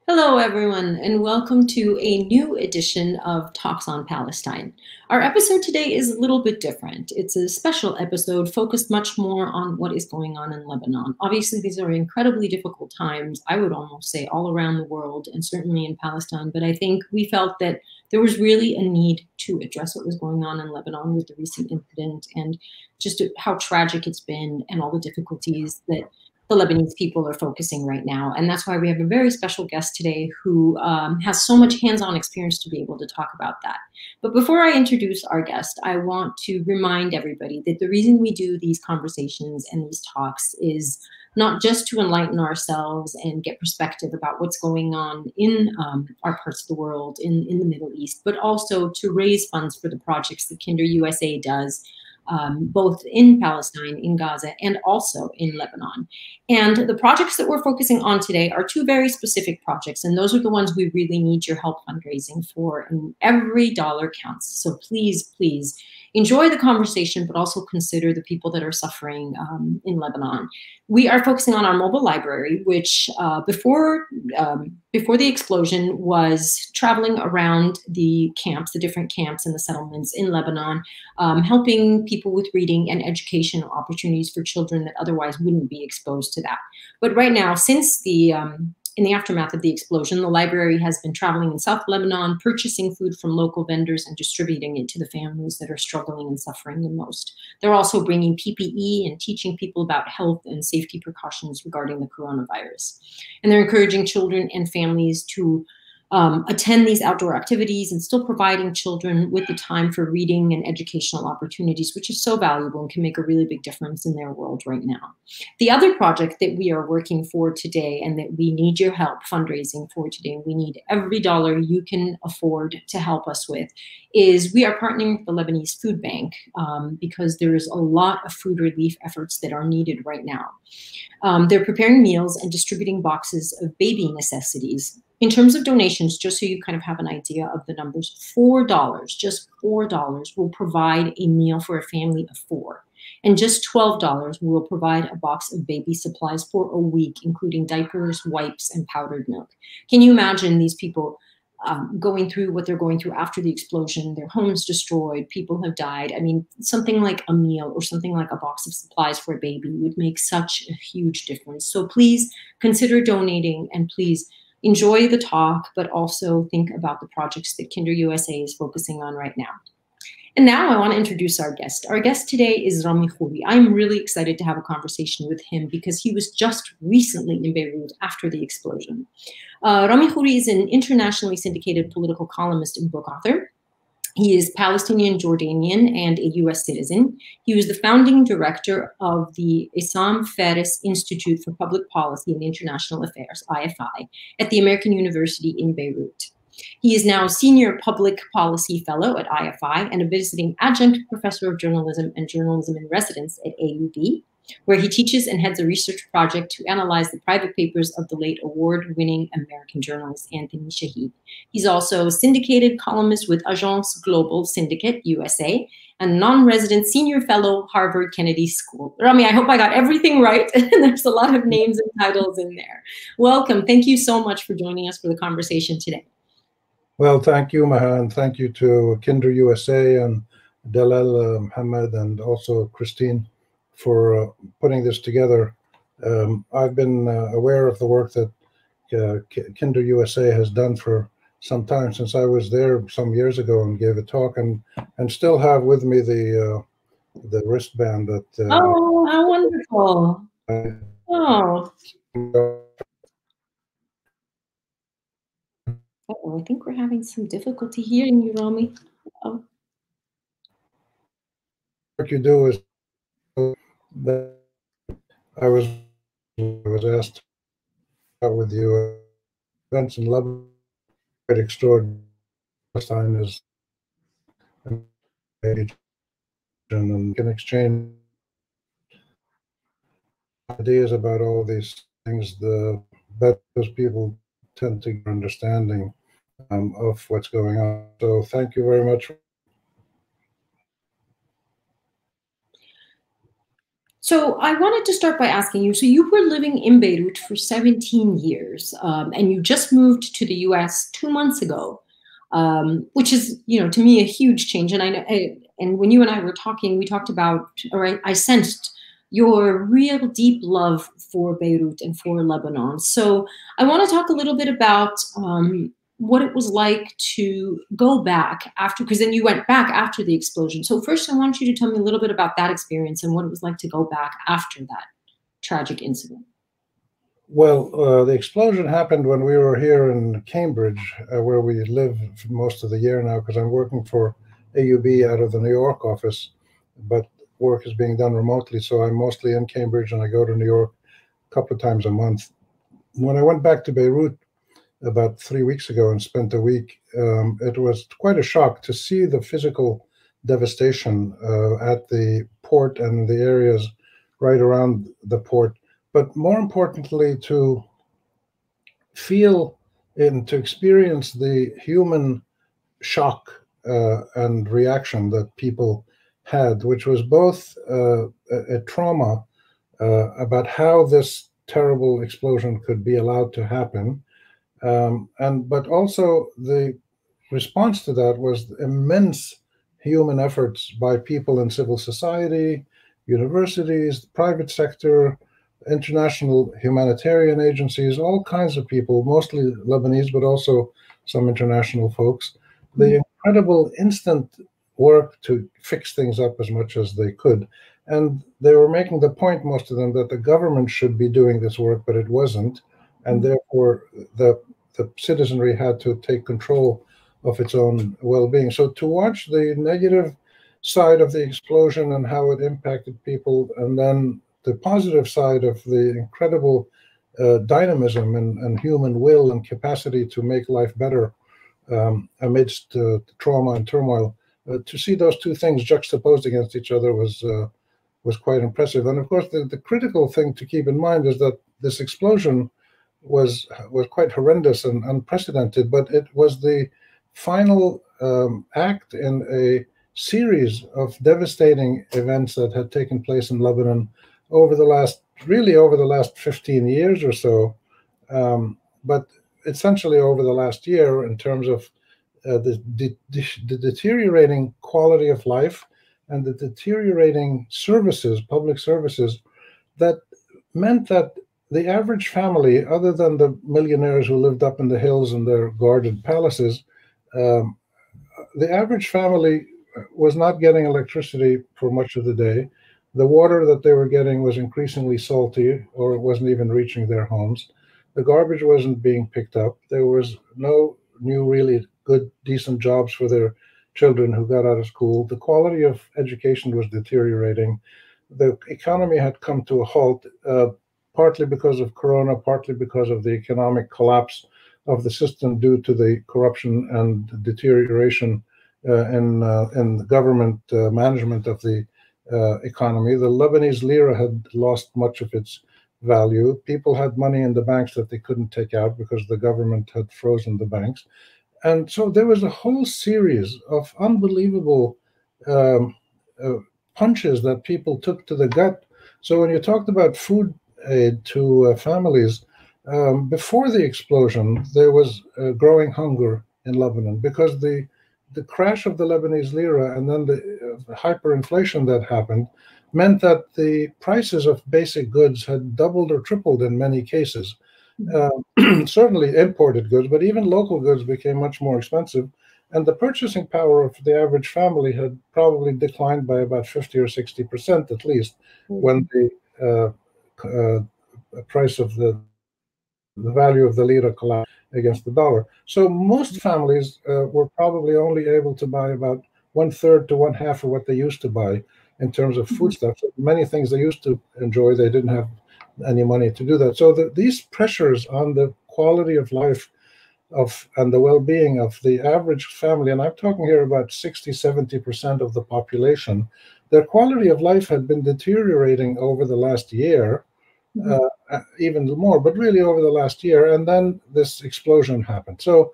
Hello, everyone, and welcome to a new edition of Talks on Palestine. Our episode today is a little bit different. It's a special episode focused much more on what is going on in Lebanon. Obviously, these are incredibly difficult times, I would almost say, all around the world, and certainly in Palestine. But I think we felt that there was really a need to address what was going on in Lebanon with the recent incident and just how tragic it's been and all the difficulties that the Lebanese people are focusing right now. And that's why we have a very special guest today who has so much hands-on experience to be able to talk about that. But before I introduce our guest, I want to remind everybody that the reason we do these conversations and these talks is not just to enlighten ourselves and get perspective about what's going on in our parts of the world, in the Middle East, but also to raise funds for the projects that Kinder USA does, both in Palestine, in Gaza, and also in Lebanon. And the projects that we're focusing on today are two very specific projects, and those are the ones we really need your help fundraising for, and every dollar counts. So please, please enjoy the conversation, but also consider the people that are suffering in Lebanon. We are focusing on our mobile library, which before the explosion was traveling around the camps, the different camps and the settlements in Lebanon, helping people with reading and educational opportunities for children that otherwise wouldn't be exposed to that. But right now, since in the aftermath of the explosion, the library has been traveling in South Lebanon, purchasing food from local vendors and distributing it to the families that are struggling and suffering the most. They're also bringing PPE and teaching people about health and safety precautions regarding the coronavirus. And they're encouraging children and families to attend these outdoor activities and still providing children with the time for reading and educational opportunities, which is so valuable and can make a really big difference in their world right now. The other project that we are working for today and that we need your help fundraising for today, we need every dollar you can afford to help us with, is we are partnering with the Lebanese Food Bank because there is a lot of food relief efforts that are needed right now. They're preparing meals and distributing boxes of baby necessities. In terms of donations, just so you kind of have an idea of the numbers, $4, just $4 will provide a meal for a family of 4. And just $12 will provide a box of baby supplies for a week, including diapers, wipes, and powdered milk. Can you imagine these people going through what they're going through after the explosion? Their homes destroyed, people have died. I mean, something like a meal or something like a box of supplies for a baby would make such a huge difference. So please consider donating, and please enjoy the talk, but also think about the projects that Kinder USA is focusing on right now. And now I want to introduce our guest. Our guest today is Rami Khouri. I'm really excited to have a conversation with him because he was just recently in Beirut after the explosion. Rami Khouri is an internationally syndicated political columnist and book author. He is Palestinian, Jordanian, and a US citizen. He was the founding director of the Issam Faris Institute for Public Policy and International Affairs, IFI, at the American University in Beirut. He is now Senior Public Policy Fellow at IFI and a visiting adjunct professor of journalism and journalism in residence at AUB, where he teaches and heads a research project to analyze the private papers of the late award-winning American journalist Anthony Shahid. He's also a syndicated columnist with Agence Global Syndicate USA and non-resident senior fellow, Harvard Kennedy School. Rami, I hope I got everything right. There's a lot of names and titles in there. Welcome. Thank you so much for joining us for the conversation today. Well, thank you, Maha, and thank you to Kinder USA and Dalal Muhammad and also Christine for putting this together. I've been aware of the work that Kinder USA has done for some time, since I was there some years ago and gave a talk, and still have with me the wristband that. Oh, how wonderful! Oh. Uh-oh, I think we're having some difficulty hearing you, Rami. Oh. What you do is that I was asked with you events in Lebanon, quite extraordinary. Palestine is and can exchange ideas about all these things, the better people tend to get understanding of what's going on. So thank you very much. So I wanted to start by asking you, so you were living in Beirut for 17 years, and you just moved to the US 2 months ago, which is, to me, a huge change. And and when you and I were talking, we talked about, or I sensed your real deep love for Beirut and for Lebanon. So I want to talk a little bit about what it was like to go back after, because then you went back after the explosion. So first, I want you to tell me a little bit about that experience and what it was like to go back after that tragic incident. Well, the explosion happened when we were here in Cambridge, where we live for most of the year now, because I'm working for AUB out of the New York office, but work is being done remotely. So I'm mostly in Cambridge and I go to New York a couple of times a month. When I went back to Beirut about 3 weeks ago and spent a week, it was quite a shock to see the physical devastation at the port and the areas right around the port. But more importantly, to feel and to experience the human shock and reaction that people had, which was both a trauma about how this terrible explosion could be allowed to happen, but also the response to that was immense human efforts by people in civil society, universities, the private sector, international humanitarian agencies, all kinds of people, mostly Lebanese, but also some international folks. The incredible instant work to fix things up as much as they could. And they were making the point, most of them, that the government should be doing this work, but it wasn't. And therefore, the citizenry had to take control of its own well-being. So to watch the negative side of the explosion and how it impacted people, and then the positive side of the incredible dynamism and human will and capacity to make life better amidst trauma and turmoil, to see those two things juxtaposed against each other was quite impressive. And of course, the critical thing to keep in mind is that this explosion was quite horrendous and unprecedented, but it was the final act in a series of devastating events that had taken place in Lebanon over the last 15 years or so, but essentially over the last year, in terms of the deteriorating quality of life and the deteriorating services, public services, that meant that the average family, other than the millionaires who lived up in the hills in their guarded palaces, the average family was not getting electricity for much of the day. The water that they were getting was increasingly salty, or it wasn't even reaching their homes. The garbage wasn't being picked up. There was no new, really good, decent jobs for their children who got out of school. The quality of education was deteriorating. The economy had come to a halt, partly because of Corona, partly because of the economic collapse of the system due to the corruption and deterioration in the government management of the economy. The Lebanese lira had lost much of its value. People had money in the banks that they couldn't take out because the government had frozen the banks. And so there was a whole series of unbelievable punches that people took to the gut. So when you talked about food aid to families, before the explosion, there was growing hunger in Lebanon because the crash of the Lebanese lira and then the hyperinflation that happened meant that the prices of basic goods had doubled or tripled in many cases. Certainly imported goods, but even local goods became much more expensive. And the purchasing power of the average family had probably declined by about 50 or 60% at least when the price of the value of the lira collapsed against the dollar. So most families were probably only able to buy about 1/3 to 1/2 of what they used to buy in terms of foodstuffs. Many things they used to enjoy, they didn't have any money to do that. So these pressures on the quality of life and the well-being of the average family, and I'm talking here about 60, 70% of the population, their quality of life had been deteriorating over the last year, even more, but really over the last year, and then this explosion happened. So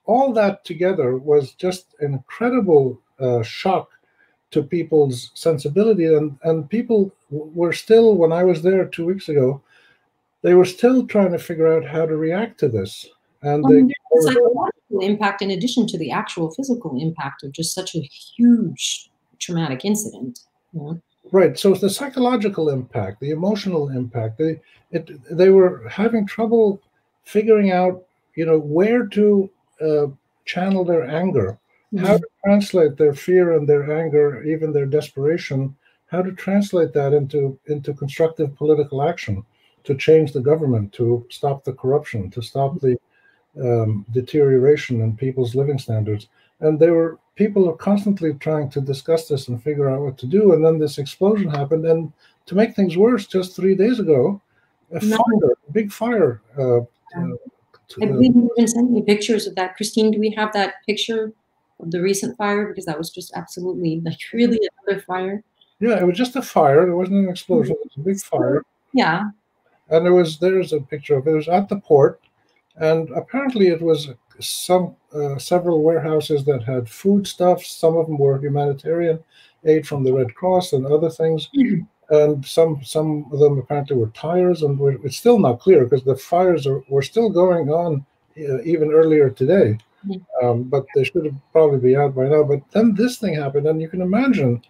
all that together was just an incredible shock to people's sensibility, and people were still, when I was there 2 weeks ago, they were still trying to figure out how to react to this. And There's a were, psychological impact in addition to the actual physical impact of just such a huge traumatic incident. right. So the psychological impact, the emotional impact, they were having trouble figuring out, where to channel their anger, how to translate their fear and their anger, even their desperation, how to translate that into constructive political action to change the government, to stop the corruption, to stop the deterioration in people's living standards. And people are constantly trying to discuss this and figure out what to do. And then this explosion happened. And to make things worse, just 3 days ago, a big fire. I believe you even sent me pictures of that. Christine, do we have that picture of the recent fire? Because that was just absolutely, really another fire. Yeah, it was just a fire. There wasn't an explosion. It was a big fire. Yeah. And there's a picture of it. It was at the port. And apparently it was several warehouses that had foodstuffs. Some of them were humanitarian aid from the Red Cross and other things. And some of them apparently were tires. And it's still not clear because the fires were still going on even earlier today. But they should have probably be out by now. But then this thing happened. And you can imagine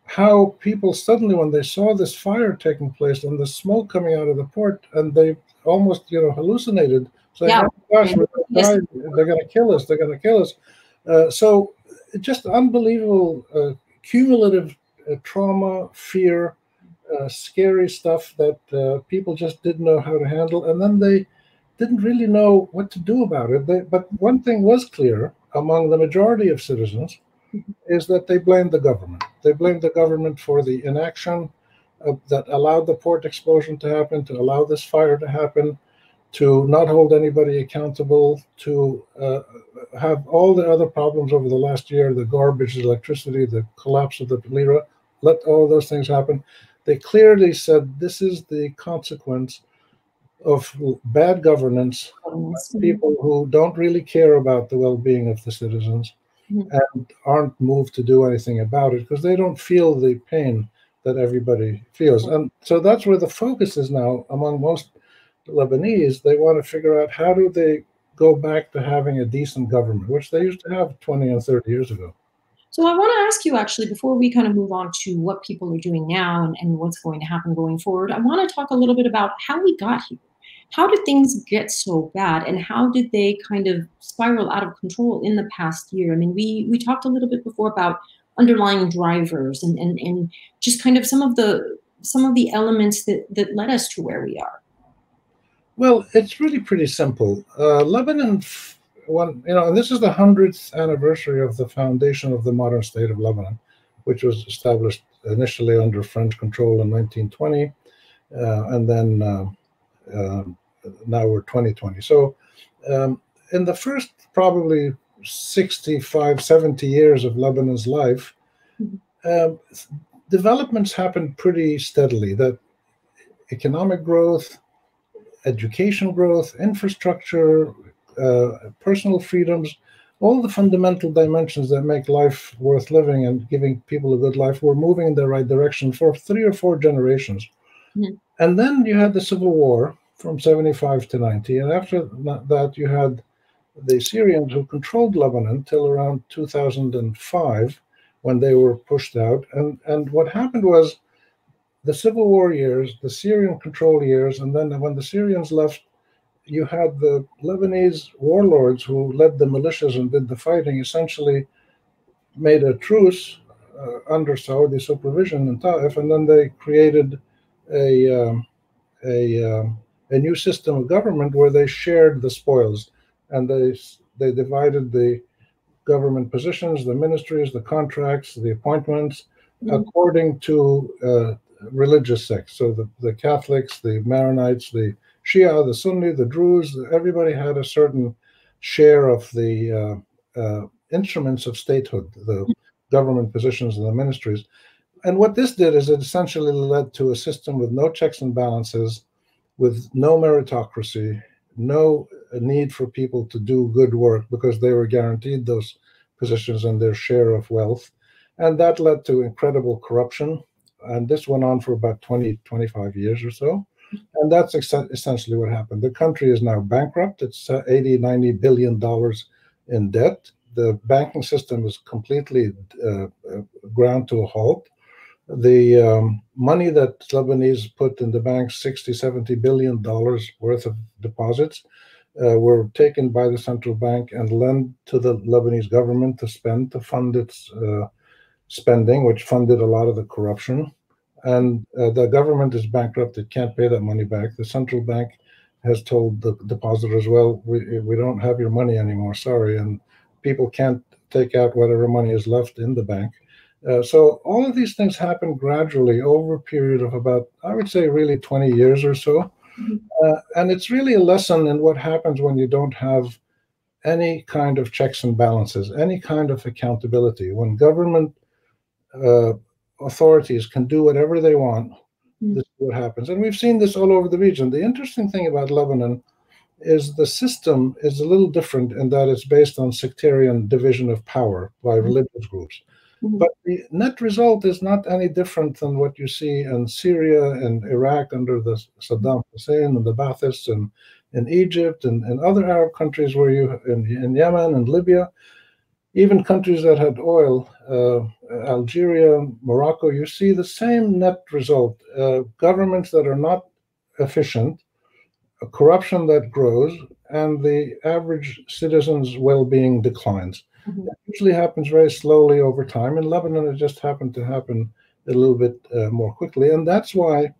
how people suddenly, when they saw this fire taking place and the smoke coming out of the port, and they almost, hallucinated. So, oh gosh, they're going to kill us. They're going to kill us. So just unbelievable cumulative trauma, fear, scary stuff that people just didn't know how to handle. And then they didn't really know what to do about it. But one thing was clear among the majority of citizens is that they blamed the government. They blamed the government for the inaction that allowed the port explosion to happen, to allow this fire to happen, to not hold anybody accountable, to have all the other problems over the last year, the garbage, the electricity, the collapse of the lira, let all those things happen. They clearly said this is the consequence of bad governance, people who don't really care about the well-being of the citizens and aren't moved to do anything about it because they don't feel the pain that everybody feels. And so that's where the focus is now among most Lebanese. They want to figure out how do they go back to having a decent government, which they used to have 20 and 30 years ago. So I want to ask you, actually, before we kind of move on to what people are doing now and what's going to happen going forward, I want to talk a little bit about how we got here. How did things get so bad, and how did they kind of spiral out of control in the past year? I mean, we talked a little bit before about underlying drivers and just kind of some of the elements that led us to where we are. Well, it's really pretty simple. Lebanon, and this is the 100th anniversary of the foundation of the modern state of Lebanon, which was established initially under French control in 1920, and then now we're 2020. So in the first probably 65, 70 years of Lebanon's life, developments happened pretty steadily. That economic growth, education growth, infrastructure, personal freedoms, all the fundamental dimensions that make life worth living and giving people a good life were moving in the right direction for 3 or 4 generations. And then you had the Civil War from 75 to 90. And after that, you had the Syrians who controlled Lebanon till around 2005, when they were pushed out. And what happened was the Civil War years, the Syrian control years, and then when the Syrians left, you had the Lebanese warlords who led the militias and did the fighting, essentially made a truce under Saudi supervision in Ta'if, and then they created a new system of government where they shared the spoils, and they divided the government positions, the ministries, the contracts, the appointments, according to religious sects. So the Catholics, the Maronites, the Shia, the Sunni, the Druze, everybody had a certain share of the instruments of statehood, the government positions and the ministries. And what this did is it essentially led to a system with no checks and balances, with no meritocracy, no need for people to do good work because they were guaranteed those positions and their share of wealth. And that led to incredible corruption. And this went on for about 20, 25 years or so. And that's essentially what happened. The country is now bankrupt. It's 80, $90 billion in debt. The banking system is completely ground to a halt. The money that Lebanese put in the banks, $60, $70 billion worth of deposits, were taken by the central bank and lent to the Lebanese government to spend, to fund its spending, which funded a lot of the corruption. And the government is bankrupt. It can't pay that money back. The central bank has told the depositors, well, we don't have your money anymore, sorry. And people can't take out whatever money is left in the bank. So all of these things happen gradually over a period of about, I would say, really 20 years or so. And it's really a lesson in what happens when you don't have any kind of checks and balances, any kind of accountability. When government authorities can do whatever they want, this is what happens. And we've seen this all over the region. The interesting thing about Lebanon is the system is a little different in that it's based on sectarian division of power by religious groups. But the net result is not any different than what you see in Syria and Iraq under the Saddam Hussein and the Baathists, and in Egypt and other Arab countries where you, in Yemen and Libya, even countries that had oil, Algeria, Morocco, you see the same net result. Governments that are not efficient, a corruption that grows, and the average citizen's well-being declines. It usually happens very slowly over time. In Lebanon, it just happened to happen a little bit more quickly. And that's why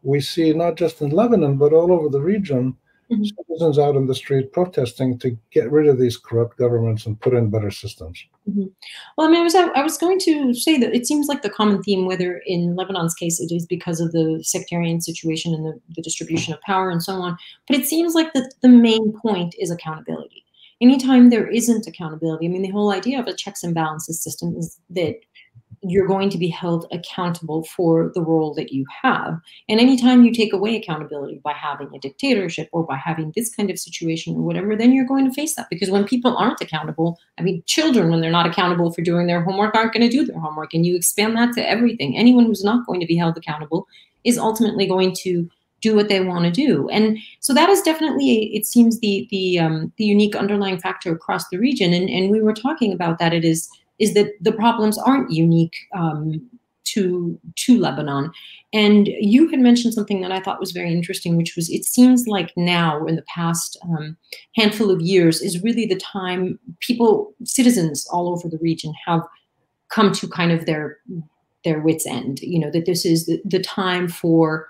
we see, not just in Lebanon, but all over the region, citizens out in the street protesting to get rid of these corrupt governments and put in better systems. Well, I mean, I was going to say that it seems like the common theme, whether in Lebanon's case it is because of the sectarian situation and the distribution of power and so on, but it seems like the main point is accountability. Anytime there isn't accountability, I mean, the whole idea of a checks and balances system is that you're going to be held accountable for the role that you have. And anytime you take away accountability by having a dictatorship or by having this kind of situation or whatever, then you're going to face that. Because when people aren't accountable, I mean, children, when they're not accountable for doing their homework, aren't going to do their homework. And you expand that to everything. Anyone who's not going to be held accountable is ultimately going to do what they want to do. And so that is definitely, it seems, the unique underlying factor across the region. And we were talking about that. It is that the problems aren't unique to Lebanon. And you had mentioned something that I thought was very interesting, which was, it seems like now, in the past handful of years, is really the time citizens all over the region have come to kind of their wits' end. You know, that this is the time for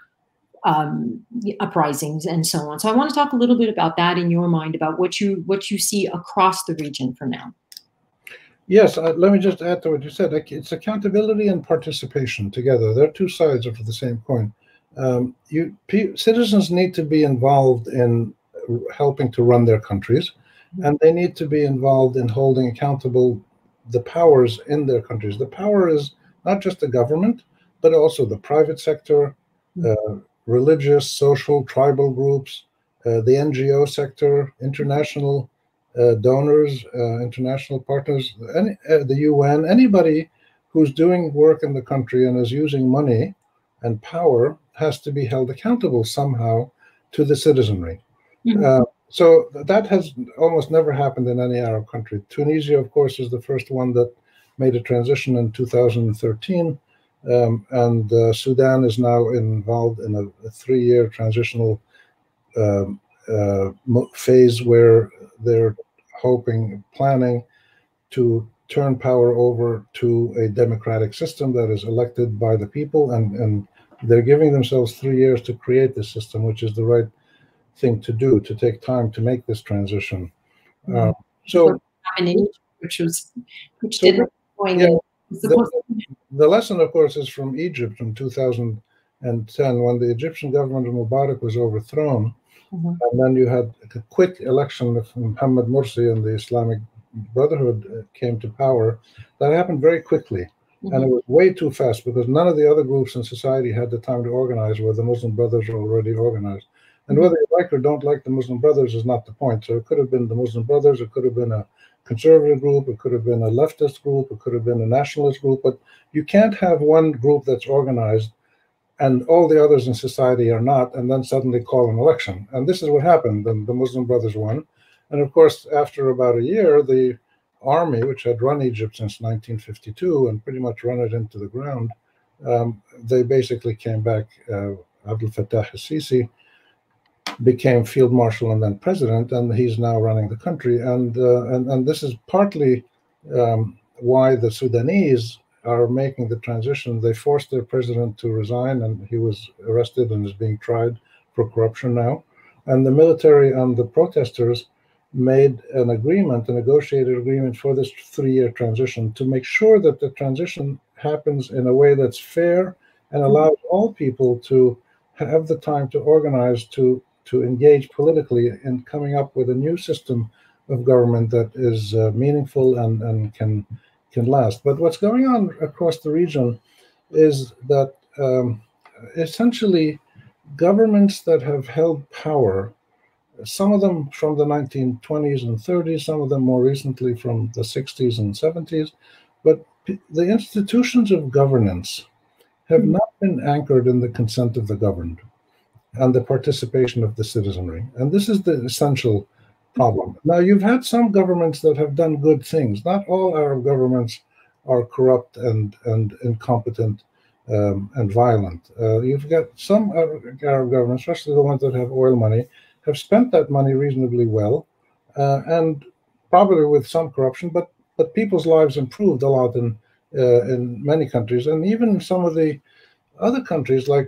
uprisings and so on. So I want to talk a little bit about that in your mind, about what you see across the region for now. Yes, let me just add to what you said. It's accountability and participation together. They're two sides of the same coin. Citizens need to be involved in helping to run their countries, and they need to be involved in holding accountable the powers in their countries. The power is not just the government, but also the private sector, religious, social, tribal groups, the NGO sector, international donors, international partners, the UN, anybody who's doing work in the country and is using money and power has to be held accountable somehow to the citizenry. So that has almost never happened in any Arab country. Tunisia, of course, is the first one that made a transition in 2013. And Sudan is now involved in a 3-year transitional phase where they're planning to turn power over to a democratic system that is elected by the people, and they're giving themselves 3 years to create this system, which is the right thing to do, to take time to make this transition. The lesson, of course, is from Egypt in 2010, when the Egyptian government of Mubarak was overthrown. And then you had a quick election of Mohammed Morsi, and the Islamic Brotherhood came to power. That happened very quickly. And it was way too fast, because none of the other groups in society had the time to organize, where the Muslim Brothers were already organized. And whether you like or don't like the Muslim Brothers is not the point. So it could have been the Muslim Brothers, it could have been a conservative group, it could have been a leftist group, it could have been a nationalist group, but you can't have one group that's organized and all the others in society are not, and then suddenly call an election. And this is what happened. The Muslim Brothers won. And of course, after about a year, the army, which had run Egypt since 1952 and pretty much run it into the ground, they basically came back. Abdel Fattah al-Sisi became field marshal and then president, and he's now running the country. And this is partly why the Sudanese are making the transition. They forced their president to resign, and he was arrested and is being tried for corruption now. And the military and the protesters made an agreement, a negotiated agreement for this 3-year transition to make sure that the transition happens in a way that's fair and allows all people to have the time to organize, to engage politically in coming up with a new system of government that is meaningful and can last. But what's going on across the region is that essentially governments that have held power, some of them from the 1920s and 30s, some of them more recently from the 60s and 70s, but the institutions of governance have not been anchored in the consent of the governed and the participation of the citizenry. And this is the essential problem. Now, you've had some governments that have done good things. Not all Arab governments are corrupt and incompetent and violent. You've got some Arab governments, especially the ones that have oil money, have spent that money reasonably well, and probably with some corruption, but people's lives improved a lot in many countries, and even in some of the other countries like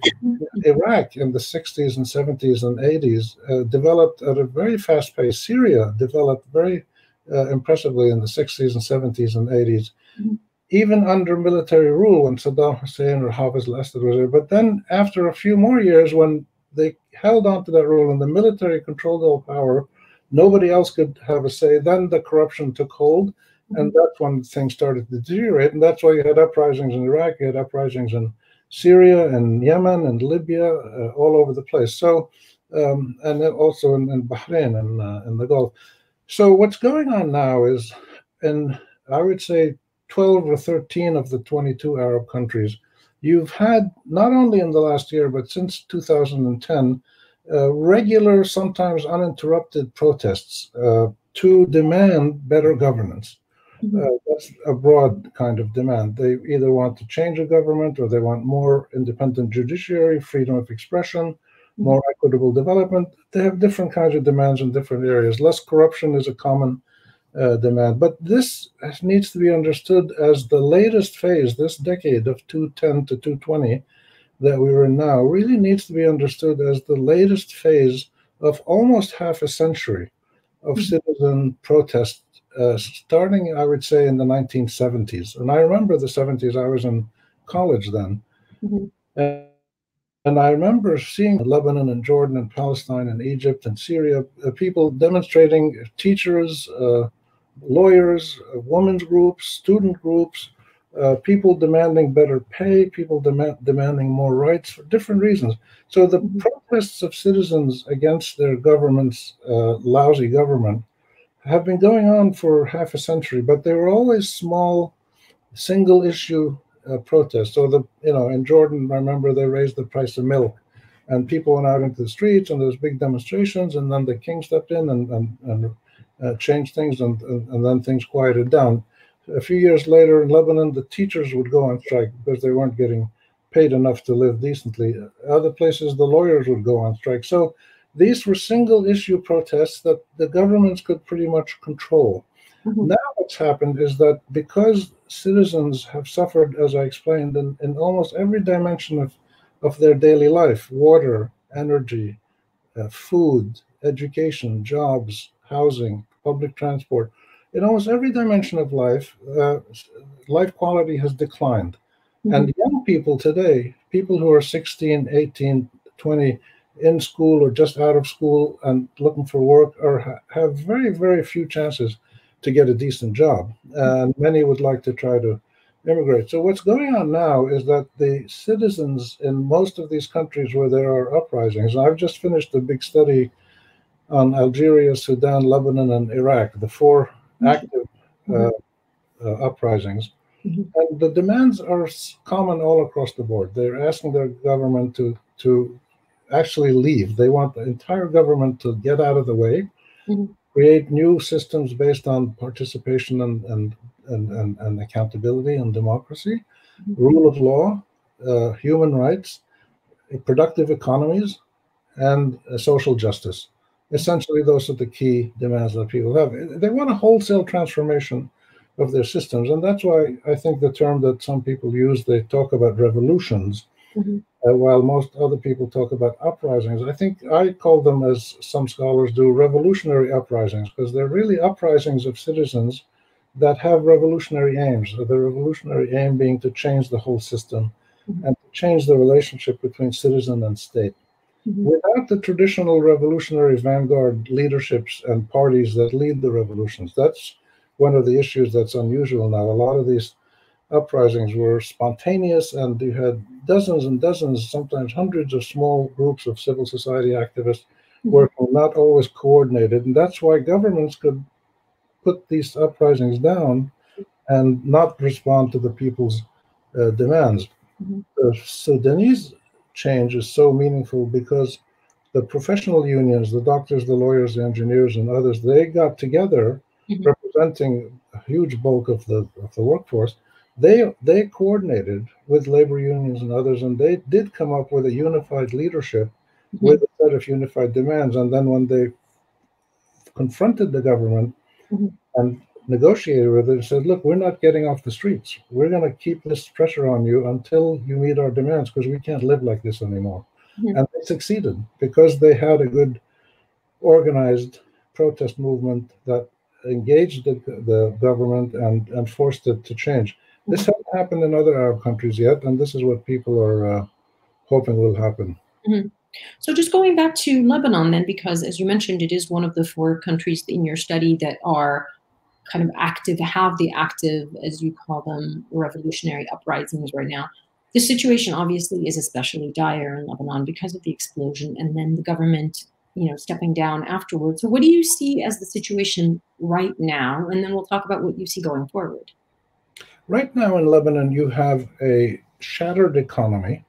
Iraq in the 60s and 70s and 80s developed at a very fast pace. Syria developed very impressively in the 60s and 70s and 80s, even under military rule when Saddam Hussein or Hafez al-Assad was there. But then after a few more years, when they held on to that rule and the military controlled all power, nobody else could have a say, then the corruption took hold, and that's when things started to deteriorate. And that's why you had uprisings in Iraq, you had uprisings in Syria and Yemen and Libya, all over the place. So, and then also in Bahrain and in the Gulf. So what's going on now is, in I would say 12 or 13 of the 22 Arab countries, you've had, not only in the last year, but since 2010, regular, sometimes uninterrupted protests to demand better governance. That's a broad kind of demand. They either want to change a government, or they want more independent judiciary, freedom of expression, more equitable development. They have different kinds of demands in different areas. Less corruption is a common demand. But this needs to be understood as the latest phase, this decade of 210 to 220 that we are in now, really needs to be understood as the latest phase of almost half a century of citizen protest, starting, I would say, in the 1970s. And I remember the 70s. I was in college then. And I remember seeing Lebanon and Jordan and Palestine and Egypt and Syria, people demonstrating, teachers, lawyers, women's groups, student groups, people demanding better pay, people demanding more rights for different reasons. So the protests of citizens against their government's lousy government have been going on for half a century, but they were always small, single-issue protests. So in Jordan, I remember they raised the price of milk, and people went out into the streets, and there was big demonstrations, and then the king stepped in and changed things, and then things quieted down. A few years later in Lebanon, the teachers would go on strike because they weren't getting paid enough to live decently. Other places, the lawyers would go on strike. So these were single-issue protests that the governments could pretty much control. Now what's happened is that because citizens have suffered, as I explained, in almost every dimension of their daily life, water, energy, food, education, jobs, housing, public transport, in almost every dimension of life, life quality has declined. And young people today, people who are 16, 18, 20, in school or just out of school and looking for work, have very, very few chances to get a decent job. And many would like to try to immigrate. So what's going on now is that the citizens in most of these countries where there are uprisings, and I've just finished a big study on Algeria, Sudan, Lebanon, and Iraq, the four active uprisings. And the demands are common all across the board. They're asking their government to actually leave. They want the entire government to get out of the way, create new systems based on participation and accountability and democracy, rule of law, human rights, productive economies, and social justice. Essentially, those are the key demands that people have. They want a wholesale transformation of their systems, and that's why I think the term that some people use, they talk about revolutions, while most other people talk about uprisings. I think I call them, as some scholars do, revolutionary uprisings, because they're really uprisings of citizens that have revolutionary aims. The revolutionary aim being to change the whole system and to change the relationship between citizen and state. Without the traditional revolutionary vanguard leaderships and parties that lead the revolutions, that's one of the issues that's unusual now. A lot of these uprisings were spontaneous, and you had dozens and dozens, sometimes hundreds of small groups of civil society activists working, not always coordinated. And that's why governments could put these uprisings down and not respond to the people's demands. The Sudanese change is so meaningful because the professional unions, the doctors, the lawyers, the engineers, and others, they got together, representing a huge bulk of the workforce. They coordinated with labor unions and others, and they did come up with a unified leadership with a set of unified demands. And then when they confronted the government and negotiated with it and said, look, we're not getting off the streets. We're going to keep this pressure on you until you meet our demands, because we can't live like this anymore. And they succeeded because they had a good organized protest movement that engaged the government and forced it to change. This hasn't happened in other Arab countries yet, and this is what people are hoping will happen. So just going back to Lebanon then, because as you mentioned, it is one of the 4 countries in your study that are kind of active, have the active, as you call them, revolutionary uprisings right now. The situation obviously is especially dire in Lebanon because of the explosion and then the government, stepping down afterwards. So what do you see as the situation right now? And then we'll talk about what you see going forward. Right now in Lebanon, you have a shattered economy,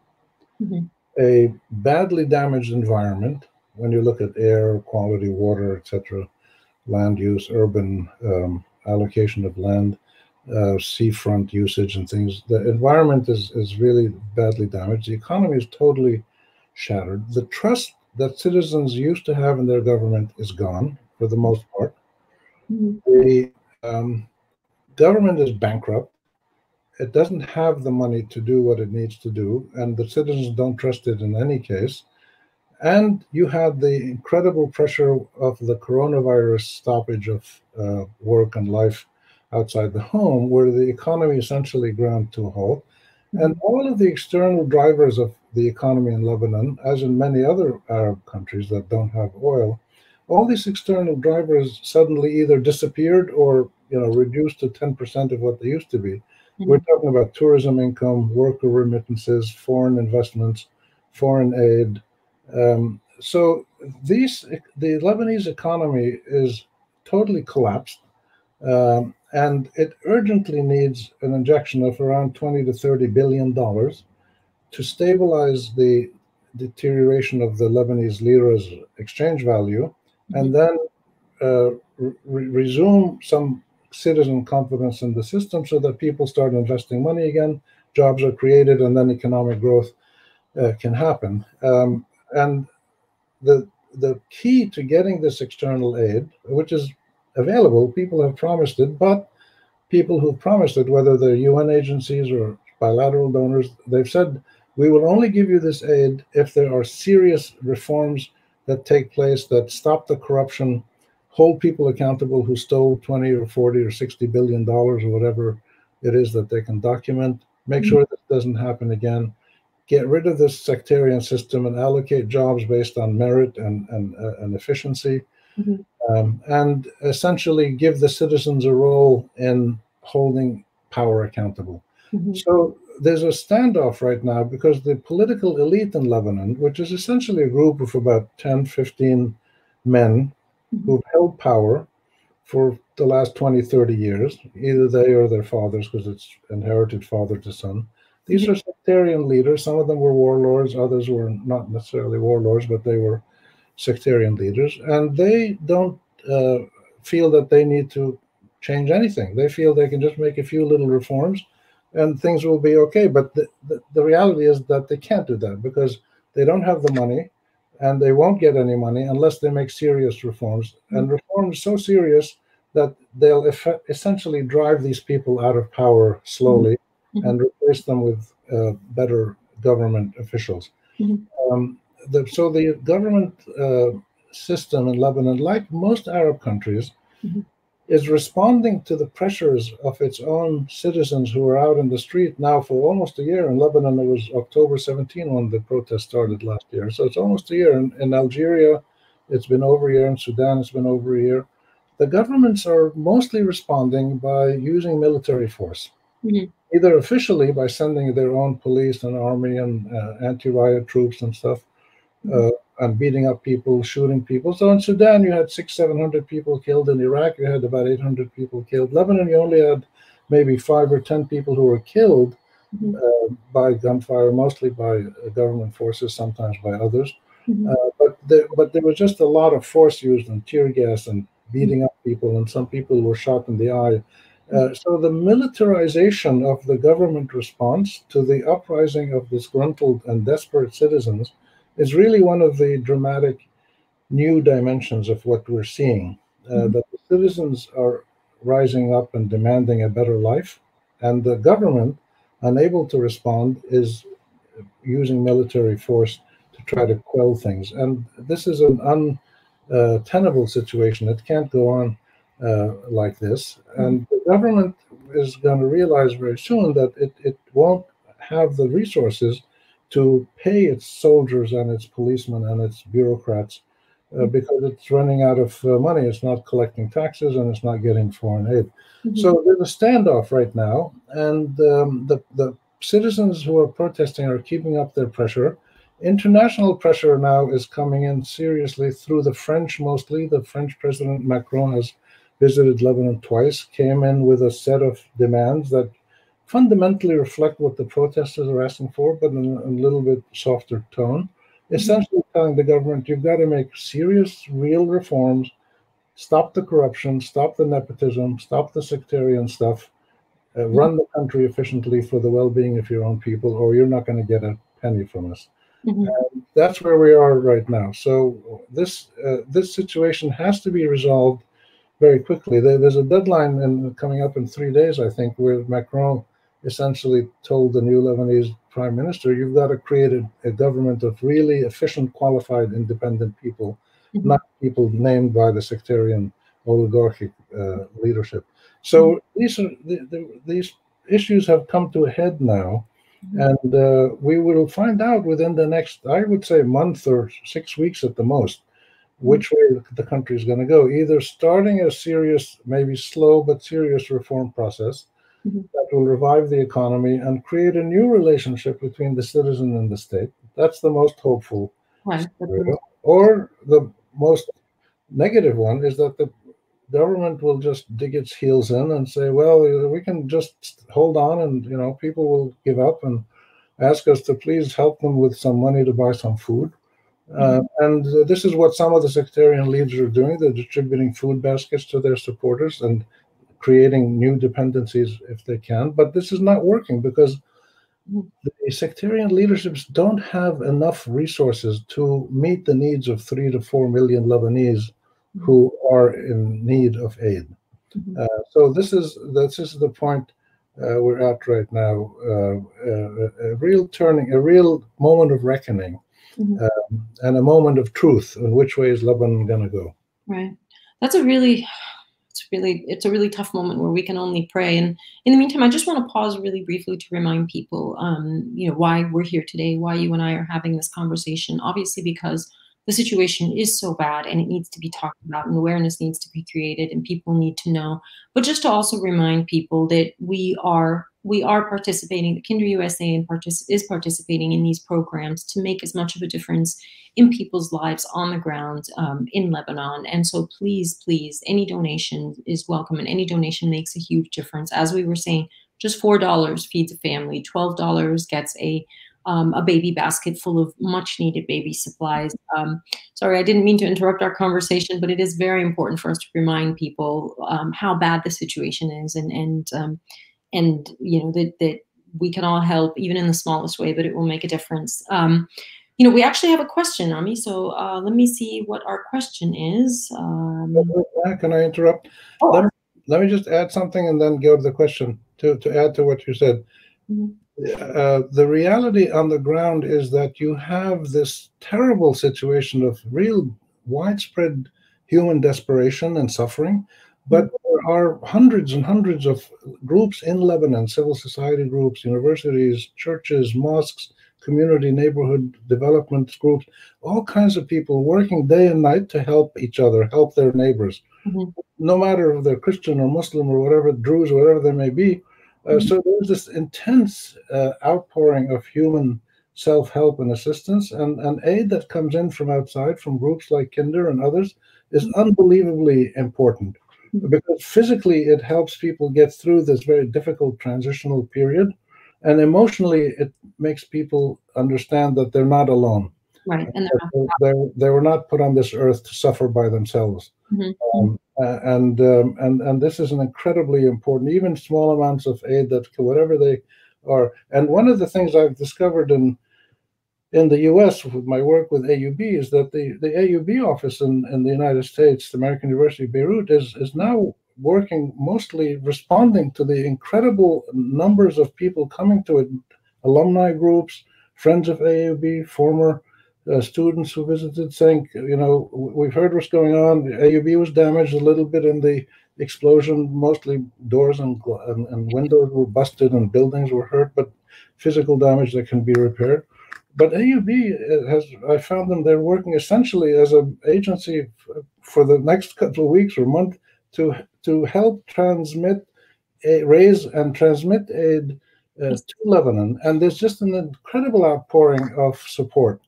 a badly damaged environment when you look at air quality, water, etc., land use, urban allocation of land, seafront usage and things. The environment is really badly damaged. The economy is totally shattered. The trust that citizens used to have in their government is gone for the most part. The government is bankrupt. It doesn't have the money to do what it needs to do, and the citizens don't trust it in any case. And you had the incredible pressure of the coronavirus stoppage of work and life outside the home, where the economy essentially ground to a halt. And all of the external drivers of the economy in Lebanon, as in many other Arab countries that don't have oil, all these external drivers suddenly either disappeared or reduced to 10% of what they used to be. We're talking about tourism income, worker remittances, foreign investments, foreign aid. So the Lebanese economy is totally collapsed, and it urgently needs an injection of around $20 to $30 billion to stabilize the deterioration of the Lebanese lira's exchange value, and then resume some citizen confidence in the system so that people start investing money again, jobs are created, and then economic growth can happen. And the key to getting this external aid, which is available, people have promised it, but people who promised it, whether they're UN agencies or bilateral donors, they've said, we will only give you this aid if there are serious reforms that take place that stop the corruption, hold people accountable who stole 20 or 40 or 60 billion dollars or whatever it is that they can document, make sure this doesn't happen again, get rid of this sectarian system and allocate jobs based on merit and efficiency, and essentially give the citizens a role in holding power accountable. So there's a standoff right now because the political elite in Lebanon, which is essentially a group of about 10, 15 men who've held power for the last 20, 30 years, either they or their fathers, because it's inherited father to son. These are sectarian leaders. Some of them were warlords, others were not necessarily warlords, but they were sectarian leaders. And they don't feel that they need to change anything. They feel they can just make a few little reforms and things will be okay. But the reality is that they can't do that because they don't have the money and they won't get any money unless they make serious reforms. And reforms so serious that they'll essentially drive these people out of power slowly and replace them with better government officials. So the government system in Lebanon, like most Arab countries, is responding to the pressures of its own citizens who are out in the street now for almost a year. In Lebanon, it was October 17 when the protest started last year. So it's almost a year. In Algeria, it's been over a year. In Sudan, it's been over a year. The governments are mostly responding by using military force, either officially by sending their own police and army and anti-riot troops and stuff, and beating up people, shooting people. So in Sudan, you had 600-700 people killed. In Iraq, you had about 800 people killed. Lebanon, you only had maybe 5 or 10 people who were killed by gunfire, mostly by government forces, sometimes by others. But there was just a lot of force used and tear gas and beating up people, and some people were shot in the eye. So the militarization of the government response to the uprising of disgruntled and desperate citizens is really one of the dramatic new dimensions of what we're seeing, that the citizens are rising up and demanding a better life, and the government, unable to respond, is using military force to try to quell things. And this is an untenable situation. It can't go on like this. And the government is going to realize very soon that it won't have the resources to pay its soldiers and its policemen and its bureaucrats because it's running out of money. It's not collecting taxes and it's not getting foreign aid. So there's a standoff right now, and the citizens who are protesting are keeping up their pressure. International pressure now is coming in seriously through the French mostly. The French President Macron has visited Lebanon twice, came in with a set of demands that fundamentally reflect what the protesters are asking for, but in a little bit softer tone, essentially telling the government, you've got to make serious, real reforms, stop the corruption, stop the nepotism, stop the sectarian stuff, run the country efficiently for the well-being of your own people, or you're not going to get a penny from us. And that's where we are right now. So this situation has to be resolved very quickly. There's a deadline coming up in 3 days, I think, where Macron essentially told the new Lebanese prime minister, you've got to create a government of really efficient, qualified, independent people, not people named by the sectarian oligarchic leadership. So these issues have come to a head now, and we will find out within the next, I would say, month or 6 weeks at the most, which way the country is going to go, either starting a serious, maybe slow but serious reform process that will revive the economy and create a new relationship between the citizen and the state. That's the most hopeful scenario. Or the most negative one is that the government will just dig its heels in and say, well, we can just hold on and, people will give up and ask us to please help them with some money to buy some food. And this is what some of the sectarian leaders are doing. They're distributing food baskets to their supporters and creating new dependencies if they can. But this is not working because the sectarian leaderships don't have enough resources to meet the needs of 3 to 4 million Lebanese who are in need of aid. So this is the point we're at right now, a real moment of reckoning. And a moment of truth in which way is Lebanon going to go. Right. It's a really tough moment where we can only pray. And in the meantime, I just want to pause really briefly to remind people, why we're here today, why you and I are having this conversation. Obviously, because the situation is so bad and it needs to be talked about and awareness needs to be created and people need to know. But just to also remind people that we are we are participating, the Kinder USA is participating in these programs to make as much of a difference in people's lives on the ground in Lebanon. And so please, please, any donation is welcome, and any donation makes a huge difference. As we were saying, just $4 feeds a family, $12 gets a baby basket full of much needed baby supplies. Sorry, I didn't mean to interrupt our conversation, but it is very important for us to remind people how bad the situation is, and you know that we can all help, even in the smallest way, but it will make a difference. You know, we actually have a question, Ami. So let me see what our question is. Can I interrupt? Oh. Let me just add something and then go to the question to add to what you said. The reality on the ground is that you have this terrible situation of real widespread human desperation and suffering, but there are hundreds and hundreds of groups in Lebanon, civil society groups, universities, churches, mosques, community neighborhood development groups, all kinds of people working day and night to help each other, help their neighbors, no matter if they're Christian or Muslim or whatever, Druze, whatever they may be. So there's this intense outpouring of human self-help and assistance, and aid that comes in from outside, from groups like Kinder and others, is unbelievably important, because physically it helps people get through this very difficult transitional period, and emotionally it makes people understand that they're not alone. Right, and they were not put on this earth to suffer by themselves. And this is an incredibly important, even small amounts of aid, that whatever they are. And one of the things I've discovered in the US with my work with AUB is that the AUB office in the United States, the American University of Beirut, is now working mostly responding to the incredible numbers of people coming to it, alumni groups, friends of AUB, former students who visited, saying, you know, we've heard what's going on. The AUB was damaged a little bit in the explosion. Mostly doors and windows were busted and buildings were hurt, but physical damage that can be repaired. But AUB I found them, they're working essentially as an agency for the next couple of weeks or month to help raise and transmit aid to Lebanon. And there's just an incredible outpouring of support.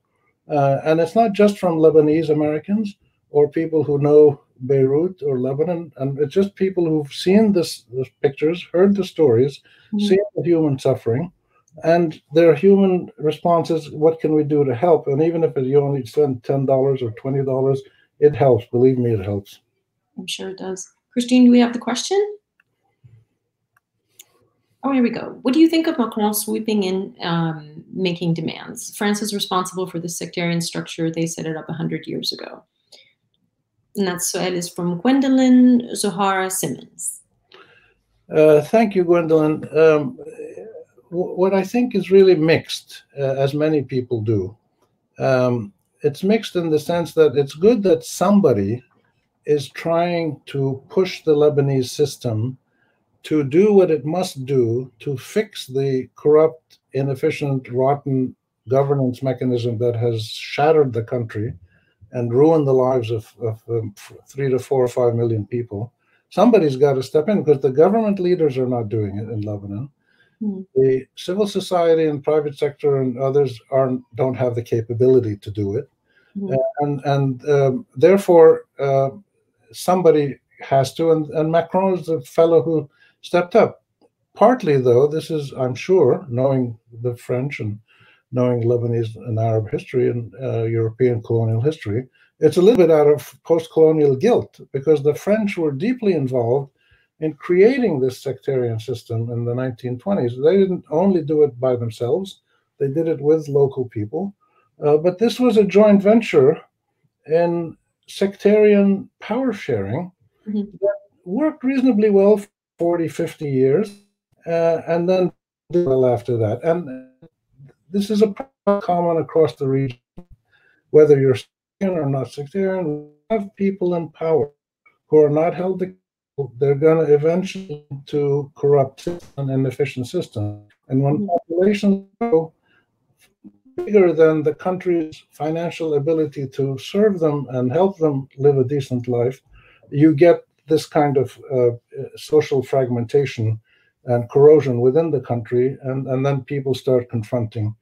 And it's not just from Lebanese Americans or people who know Beirut or Lebanon, and it's just people who've seen this pictures, heard the stories, seen the human suffering, and their human response is, what can we do to help? And even if you only spend $10 or $20, it helps. Believe me, it helps. I'm sure it does. Christine, do we have the question? Oh, here we go. What do you think of Macron swooping in, making demands? France is responsible for the sectarian structure. They set it up 100 years ago. And that is from Gwendolyn Zohara Simmons. Thank you, Gwendolyn. What I think is really mixed, as many people do. It's mixed in the sense that it's good that somebody is trying to push the Lebanese system to do what it must do to fix the corrupt, inefficient, rotten governance mechanism that has shattered the country and ruined the lives of 3 to 4 or 5 million people. Somebody's got to step in, because the government leaders are not doing it in Lebanon. The civil society and private sector and others don't have the capability to do it. Therefore, somebody has to, and Macron is the fellow who stepped up. Partly, though, this is, I'm sure, knowing the French and knowing Lebanese and Arab history and European colonial history, it's a little bit out of post-colonial guilt, because the French were deeply involved in creating this sectarian system in the 1920s. They didn't only do it by themselves, they did it with local people. But this was a joint venture in sectarian power sharing that worked reasonably well for 40, 50 years, and then well after that. And this is a problem common across the region. Whether you're sectarian or not sectarian, we have people in power who are not held accountable. They're going to eventually to corrupt and inefficient systems. And when populations grow bigger than the country's financial ability to serve them and help them live a decent life, you get this kind of social fragmentation and corrosion within the country, and then people start confronting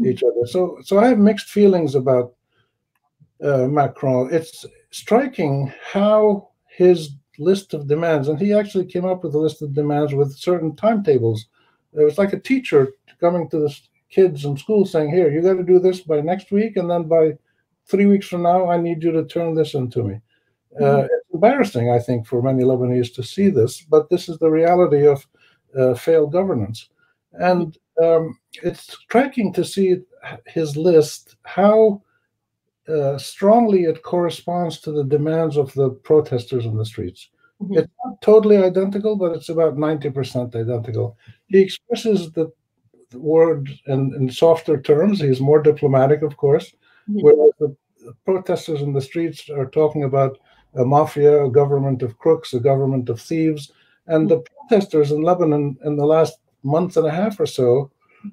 each other. So I have mixed feelings about Macron. It's striking how his list of demands, and he actually came up with a list of demands with certain timetables. It was like a teacher coming to the kids in school saying, here, you got to do this by next week, and then by 3 weeks from now, I need you to turn this into me. It's embarrassing, I think, for many Lebanese to see this, but this is the reality of failed governance. And it's striking to see his list, how strongly it corresponds to the demands of the protesters in the streets. It's not totally identical, but it's about 90% identical. He expresses the word in softer terms. He's more diplomatic, of course, whereas the protesters in the streets are talking about a mafia, a government of crooks, a government of thieves. And the protesters in Lebanon in the last month and a half or so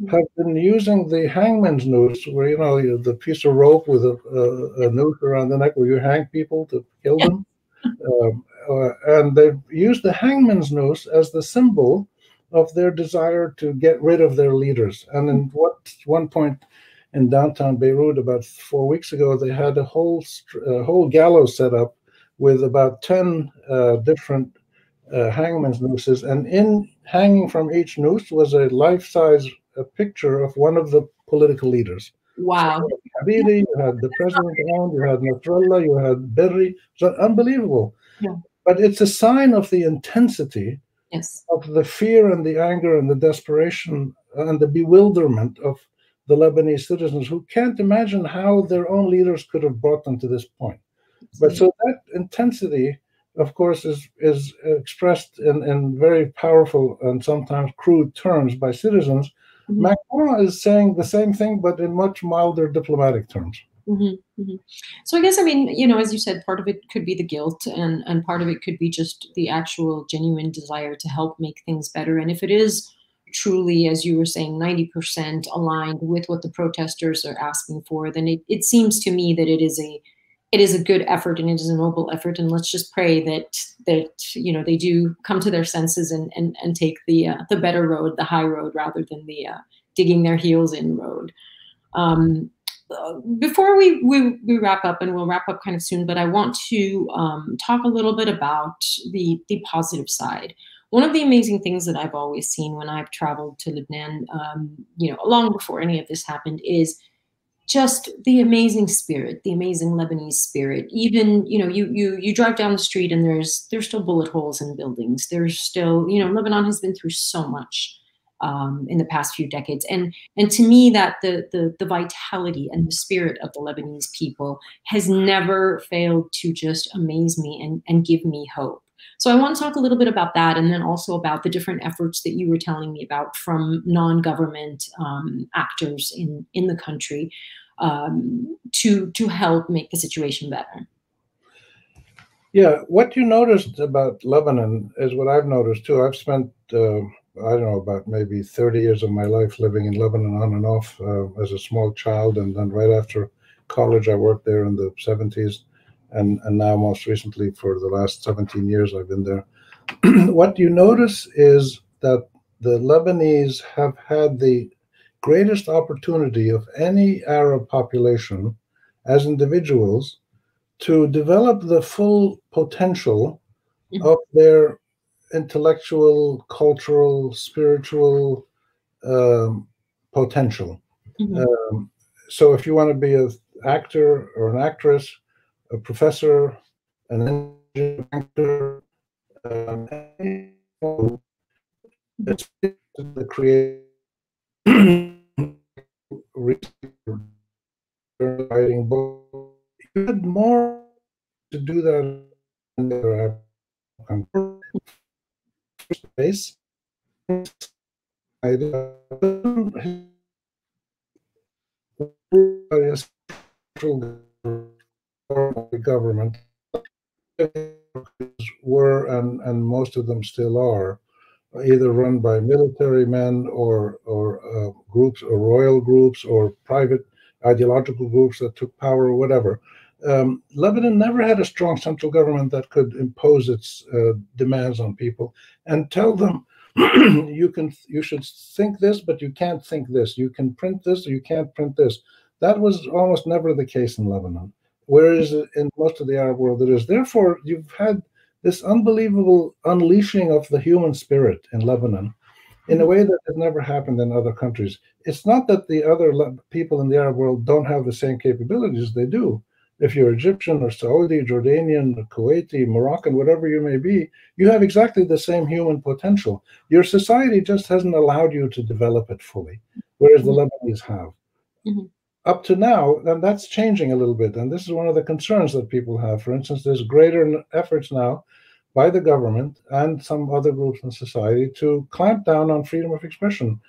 have been using the hangman's noose, where, you know, the piece of rope with a noose around the neck where you hang people to kill them. And they've used the hangman's noose as the symbol of their desire to get rid of their leaders. And in one point in downtown Beirut about 4 weeks ago, they had a whole gallows set up with about 10 different hangman's nooses, and in hanging from each noose was a life-size picture of one of the political leaders. Wow. So you had Habiri, you had the president, you had Nasrallah, you had Berri. So unbelievable. Yeah. But it's a sign of the intensity Yes. of the fear and the anger and the desperation and the bewilderment of the Lebanese citizens, who can't imagine how their own leaders could have brought them to this point. But so that intensity, of course, is expressed in very powerful and sometimes crude terms by citizens. Macron is saying the same thing, but in much milder diplomatic terms. So I guess, I mean, you know, as you said, part of it could be the guilt, and part of it could be just the actual genuine desire to help make things better. And if it is truly, as you were saying, 90% aligned with what the protesters are asking for, then it seems to me that it is a good effort, and it is a noble effort. And let's just pray that you know, they do come to their senses and take the better road, the high road, rather than the digging their heels in road. Before we wrap up, and we'll wrap up kind of soon, but I want to talk a little bit about the positive side. One of the amazing things that I've always seen when I've traveled to Lebanon, you know, long before any of this happened, is just the amazing spirit, the amazing Lebanese spirit. Even, you know, you drive down the street and there's still bullet holes in buildings. There's still, you know, Lebanon has been through so much in the past few decades, and to me, that the vitality and the spirit of the Lebanese people has never failed to just amaze me and give me hope. So I want to talk a little bit about that, and then also about the different efforts that you were telling me about from non-government actors in the country to help make the situation better. Yeah, what you noticed about Lebanon is what I've noticed too. I've spent, I don't know, about maybe 30 years of my life living in Lebanon on and off as a small child. And then right after college, I worked there in the 70s. And now most recently, for the last 17 years, I've been there. What you notice is that the Lebanese have had the greatest opportunity of any Arab population as individuals to develop the full potential of their intellectual, cultural, spiritual potential. So if you want to be an actor or an actress, a professor, an engineer, it's the creative writing book. You had more to do that in the space. Government were and most of them still are either run by military men or groups or royal groups or private ideological groups that took power or whatever. Lebanon never had a strong central government that could impose its demands on people and tell them you should think this, but you can't think this. You can print this, or you can't print this. That was almost never the case in Lebanon, whereas in most of the Arab world it is. Therefore, you've had this unbelievable unleashing of the human spirit in Lebanon in a way that has never happened in other countries. It's not that the other people in the Arab world don't have the same capabilities. They do. If you're Egyptian or Saudi, Jordanian, Kuwaiti, Moroccan, whatever you may be, you have exactly the same human potential. Your society just hasn't allowed you to develop it fully, whereas the Lebanese have. Mm-hmm. Up to now, and that's changing a little bit. And this is one of the concerns that people have. For instance, there's greater efforts now by the government and some other groups in society to clamp down on freedom of expression.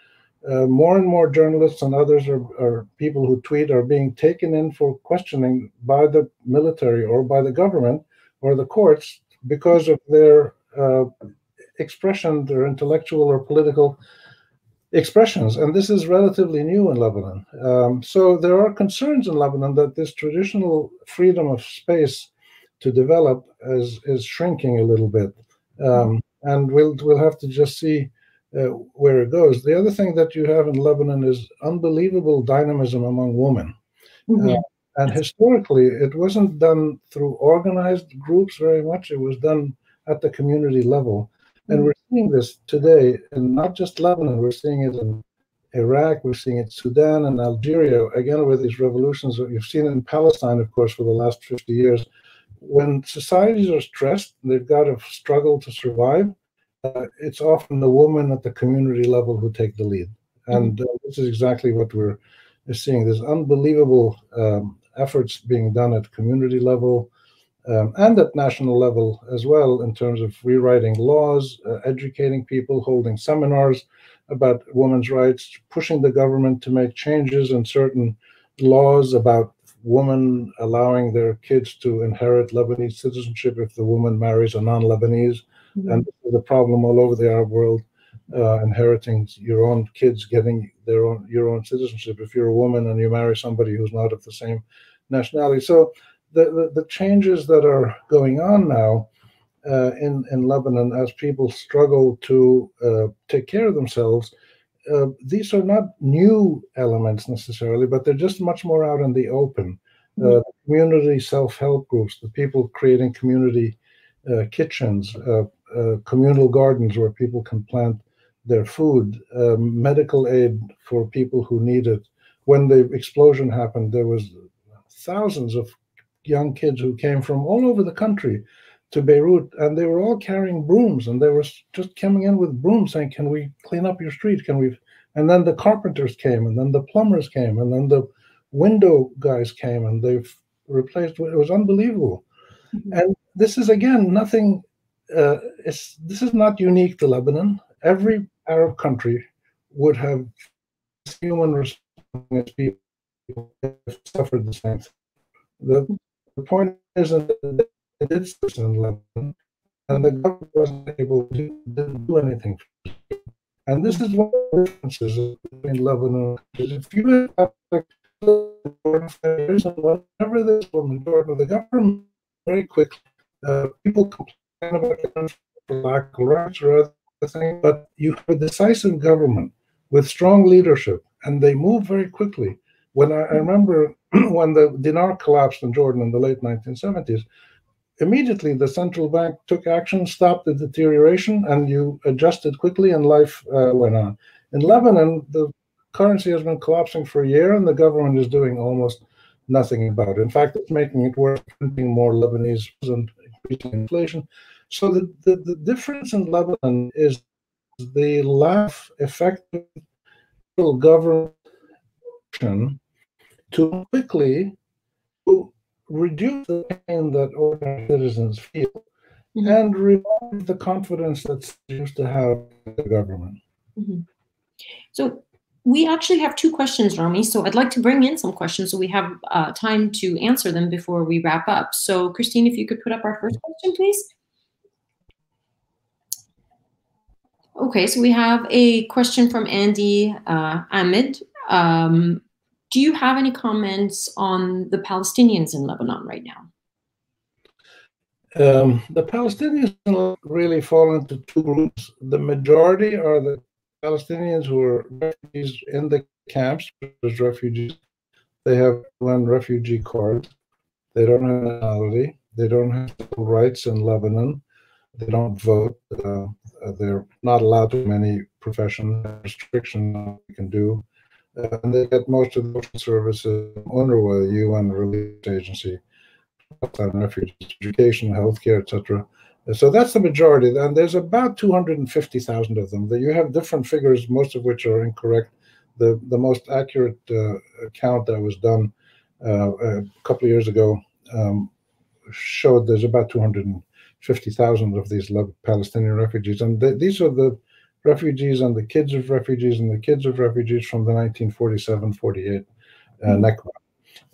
More and more journalists and others or people who tweet are being taken in for questioning by the military or by the government or the courts because of their expression, their intellectual or political expressions. And this is relatively new in Lebanon. So there are concerns in Lebanon that this traditional freedom of space to develop is shrinking a little bit. And we'll have to just see where it goes. The other thing that you have in Lebanon is unbelievable dynamism among women. And historically, it wasn't done through organized groups very much. It was done at the community level. And we're seeing this today in not just Lebanon, we're seeing it in Iraq, we're seeing it in Sudan and Algeria, again, with these revolutions that you've seen in Palestine, of course, for the last 50 years. When societies are stressed, they've got to struggle to survive. It's often the women at the community level who take the lead. And this is exactly what we're seeing. There's unbelievable efforts being done at community level and at national level as well, in terms of rewriting laws, educating people, holding seminars about women's rights, pushing the government to make changes in certain laws about women allowing their kids to inherit Lebanese citizenship if the woman marries a non-Lebanese. And this is a problem all over the Arab world, inheriting your own kids getting your own citizenship if you're a woman and you marry somebody who's not of the same nationality. So the changes that are going on now in Lebanon as people struggle to take care of themselves, these are not new elements necessarily, but they're just much more out in the open. Community self-help groups, the people creating community kitchens, communal gardens where people can plant their food, medical aid for people who need it. When the explosion happened, there was thousands of young kids who came from all over the country to Beirut, and they were all carrying brooms, and they were just coming in with brooms saying, "Can we clean up your street? Can we?" And then the carpenters came, and then the plumbers came, and then the window guys came, and they've replaced. It was unbelievable. And this is, again, nothing. This is not unique to Lebanon. Every Arab country would have human response people have suffered the same thing. The point is that it did this in Lebanon, and the government wasn't able to do anything. And this is one of the differences between Lebanon. If you have whatever this woman Jordan, the government very quickly, people complain about the lack of rights or other things, but you have a decisive government with strong leadership, and they move very quickly. When I remember when the dinar collapsed in Jordan in the late 1970s, immediately the central bank took action, stopped the deterioration, and you adjusted quickly, and life went on. In Lebanon, the currency has been collapsing for a year, and the government is doing almost nothing about it. In fact, it's making it worse, printing more Lebanese and increasing inflation. So the difference in Lebanon is the lack of effective government to quickly to reduce the pain that ordinary citizens feel and revive the confidence that's used to have in the government. So we actually have two questions, Rami. So I'd like to bring in some questions so we have time to answer them before we wrap up. So Christine, if you could put up our first question, please. Okay, so we have a question from Andy Ahmed. Do you have any comments on the Palestinians in Lebanon right now? The Palestinians really fall into two groups. The majority are the Palestinians who are refugees in the camps as refugees. They have UN refugee cards. They don't have nationality. They don't have civil rights in Lebanon. They don't vote. They're not allowed to do many professions, restrictions on what they can do. And they get most of the social services from UNRWA, the UN Relief Agency, refugees, education, healthcare, etc. So that's the majority, and there's about 250,000 of them. You have different figures, most of which are incorrect. The most accurate count that was done a couple of years ago showed there's about 250,000 of these Palestinian refugees, and these are the refugees and the kids of refugees and the kids of refugees from the 1947-48 Nakba.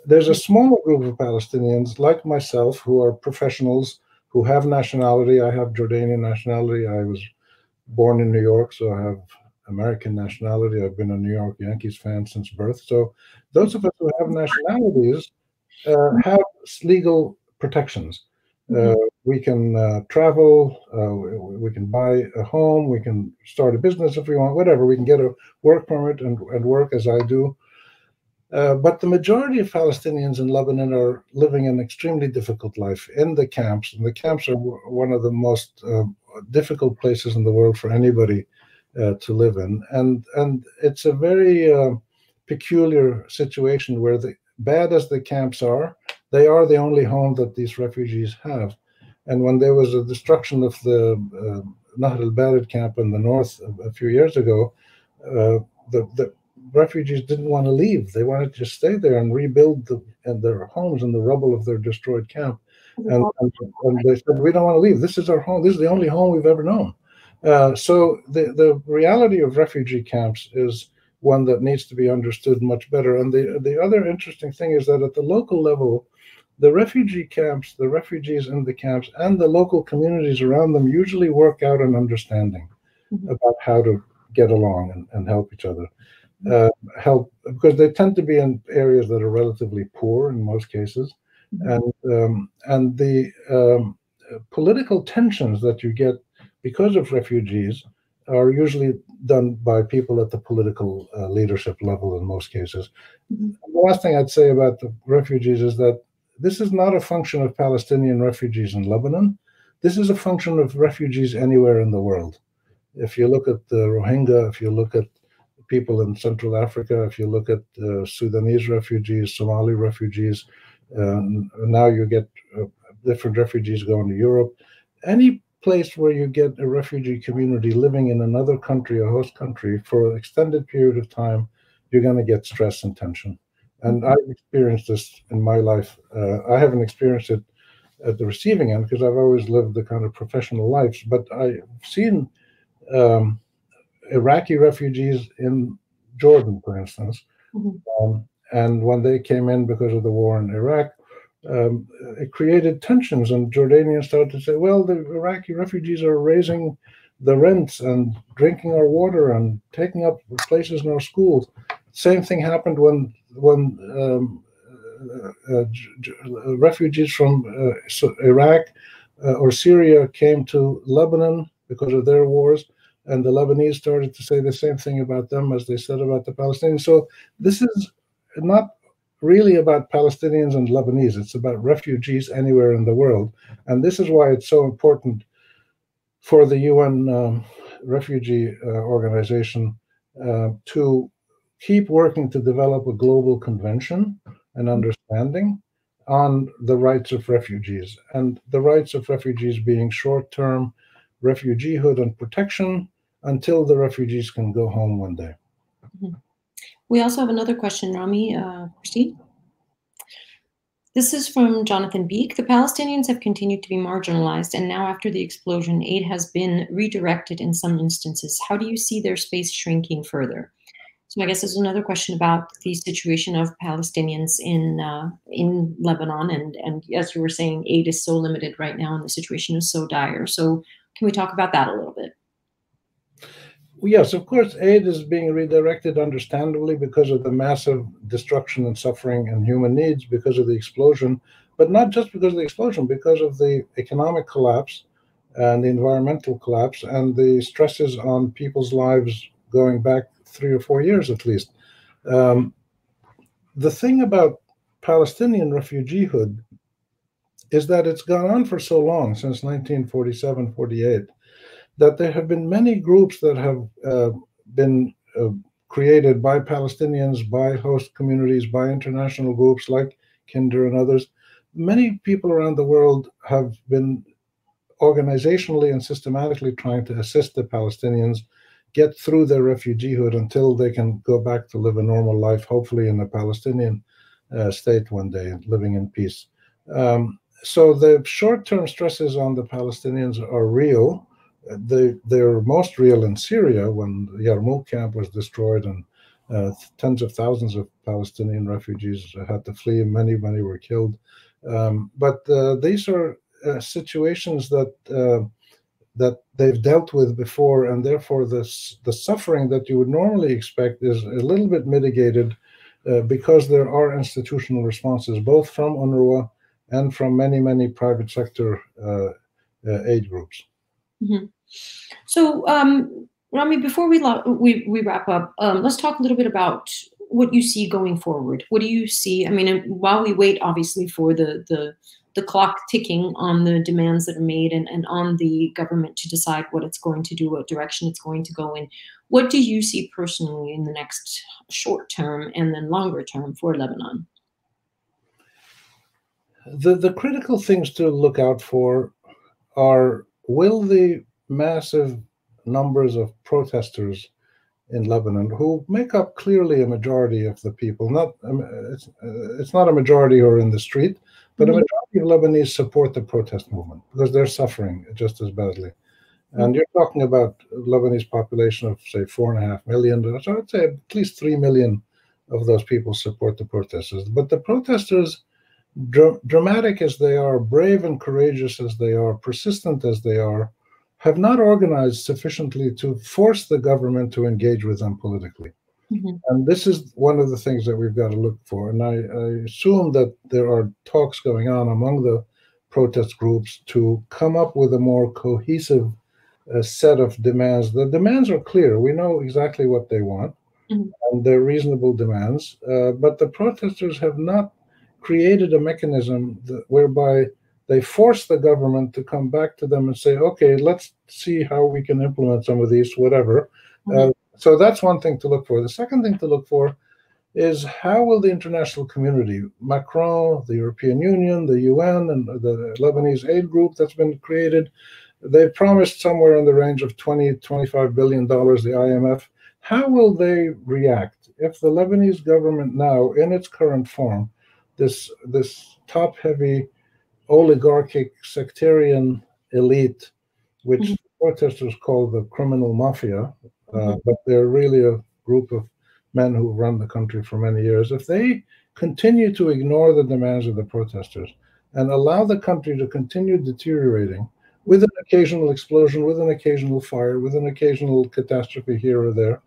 There's a smaller group of Palestinians like myself who are professionals who have nationality. I have Jordanian nationality. I was born in New York, so I have American nationality. I've been a New York Yankees fan since birth. So those of us who have nationalities have legal protections. We can travel, we can buy a home, we can start a business if we want, whatever. We can get a work permit and work as I do. But the majority of Palestinians in Lebanon are living an extremely difficult life in the camps. And the camps are one of the most difficult places in the world for anybody to live in. And it's a very peculiar situation where, bad as the camps are, they are the only home that these refugees have. And when there was a destruction of the Nahr al-Bared camp in the north a few years ago, the refugees didn't want to leave. They wanted to stay there and rebuild their homes in the rubble of their destroyed camp. And they said, we don't want to leave. This is our home. This is the only home we've ever known. So the reality of refugee camps is one that needs to be understood much better. And the other interesting thing is that at the local level, the refugee camps, the refugees in the camps, and the local communities around them usually work out an understanding about how to get along and help each other. Help, because they tend to be in areas that are relatively poor in most cases, and the political tensions that you get because of refugees are usually done by people at the political leadership level in most cases. The last thing I'd say about the refugees is that this is not a function of Palestinian refugees in Lebanon. This is a function of refugees anywhere in the world. If you look at the Rohingya, if you look at people in Central Africa, if you look at Sudanese refugees, Somali refugees, now you get different refugees going to Europe. Any place where you get a refugee community living in another country, a host country, for an extended period of time, you're going to get stress and tension. And I've experienced this in my life. I haven't experienced it at the receiving end because I've always lived the kind of professional life, but I've seen Iraqi refugees in Jordan, for instance. And when they came in because of the war in Iraq, it created tensions, and Jordanians started to say, well, the Iraqi refugees are raising the rents and drinking our water and taking up places in our schools. Same thing happened when refugees from Iraq or Syria came to Lebanon because of their wars, and the Lebanese started to say the same thing about them as they said about the Palestinians. So this is not really about Palestinians and Lebanese. It's about refugees anywhere in the world. And this is why it's so important for the UN Refugee Organization to keep working to develop a global convention and understanding on the rights of refugees, and the rights of refugees being short-term refugeehood and protection until the refugees can go home one day. We also have another question, Rami. Christine? This is from Jonathan Beek. The Palestinians have continued to be marginalized, and now after the explosion, aid has been redirected in some instances. How do you see their space shrinking further? So I guess there's another question about the situation of Palestinians in Lebanon, and as you were saying, aid is so limited right now, and the situation is so dire. So can we talk about that a little bit? Well, yes, of course, aid is being redirected, understandably, because of the massive destruction and suffering and human needs because of the explosion. but not just because of the explosion, because of the economic collapse and the environmental collapse and the stresses on people's lives going back 3 or 4 years at least. The thing about Palestinian refugeehood is that it's gone on for so long, since 1947, 48, that there have been many groups that have been created by Palestinians, by host communities, by international groups like Kinder and others. Many people around the world have been organizationally and systematically trying to assist the Palestinians get through their refugeehood until they can go back to live a normal life, hopefully in a Palestinian state one day, living in peace. So the short-term stresses on the Palestinians are real. They're most real in Syria, when the Yarmouk camp was destroyed and tens of thousands of Palestinian refugees had to flee. Many were killed. But these are situations that they've dealt with before, and therefore the suffering that you would normally expect is a little bit mitigated because there are institutional responses, both from UNRWA and from many private sector aid groups. Mm-hmm. So, Rami, before we wrap up, let's talk a little bit about what you see going forward. What do you see? I mean, while we wait, obviously, for the clock ticking on the demands that are made and on the government to decide what it's going to do, what direction it's going to go in, what do you see personally in the next short term and then longer term for Lebanon? The critical things to look out for are, will the massive numbers of protesters in Lebanon, who make up clearly a majority of the people, it's not a majority who are in the street, but a majority of Lebanese support the protest movement because they're suffering just as badly. And you're talking about Lebanese population of, say, 4.5 million. So I'd say at least 3 million of those people support the protesters. But the protesters, dramatic as they are, brave and courageous as they are, persistent as they are, have not organized sufficiently to force the government to engage with them politically. And this is one of the things that we've got to look for. And I assume that there are talks going on among the protest groups to come up with a more cohesive set of demands. The demands are clear. We know exactly what they want, and they're reasonable demands. But the protesters have not created a mechanism whereby they force the government to come back to them and say, okay, let's see how we can implement some of these, whatever. So that's one thing to look for. The second thing to look for is, how will the international community, Macron, the European Union, the UN, and the Lebanese aid group that's been created, they've promised somewhere in the range of $20–25 billion, the IMF. How will they react if the Lebanese government now, in its current form, this top-heavy oligarchic sectarian elite, which protesters call the criminal mafia, but they're really a group of men who run the country for many years, if they continue to ignore the demands of the protesters and allow the country to continue deteriorating with an occasional explosion, with an occasional fire, with an occasional catastrophe here or there,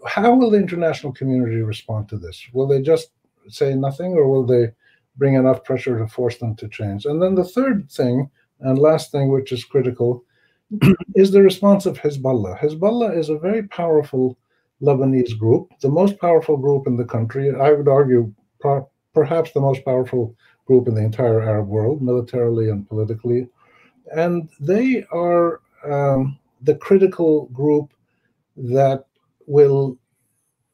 how will the international community respond to this? Will they just say nothing, or will they bring enough pressure to force them to change? And then the third thing and last thing, which is critical, is the response of Hezbollah. Hezbollah is a very powerful Lebanese group, the most powerful group in the country. I would argue perhaps the most powerful group in the entire Arab world, militarily and politically. And they are the critical group that will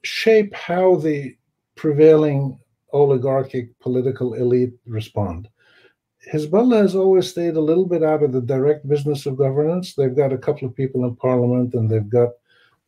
shape how the prevailing oligarchic political elite respond. Hezbollah has always stayed a little bit out of the direct business of governance. They've got a couple of people in parliament, and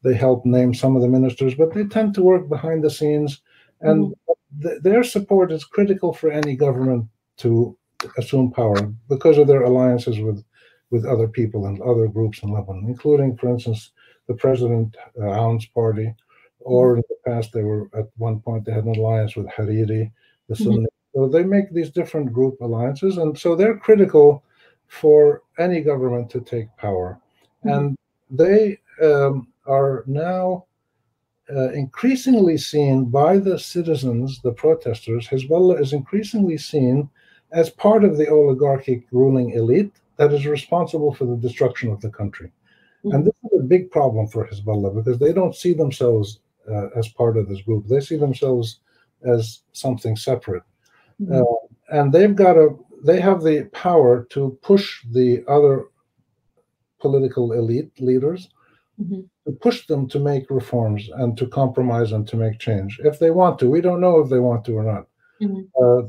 they help name some of the ministers, but they tend to work behind the scenes. And their support is critical for any government to assume power because of their alliances with other people and other groups in Lebanon, including, for instance, the President Aoun's party, or in the past they were, at one point, they had an alliance with Hariri, the Sunni. So they make these different group alliances, and so they're critical for any government to take power. And they are now increasingly seen by the citizens, the protesters. Hezbollah is increasingly seen as part of the oligarchic ruling elite that is responsible for the destruction of the country. And this is a big problem for Hezbollah because they don't see themselves as part of this group. They see themselves as something separate. And they have the power to push the other political elite leaders, to push them to make reforms and to compromise and to make change if they want to. We don't know if they want to or not.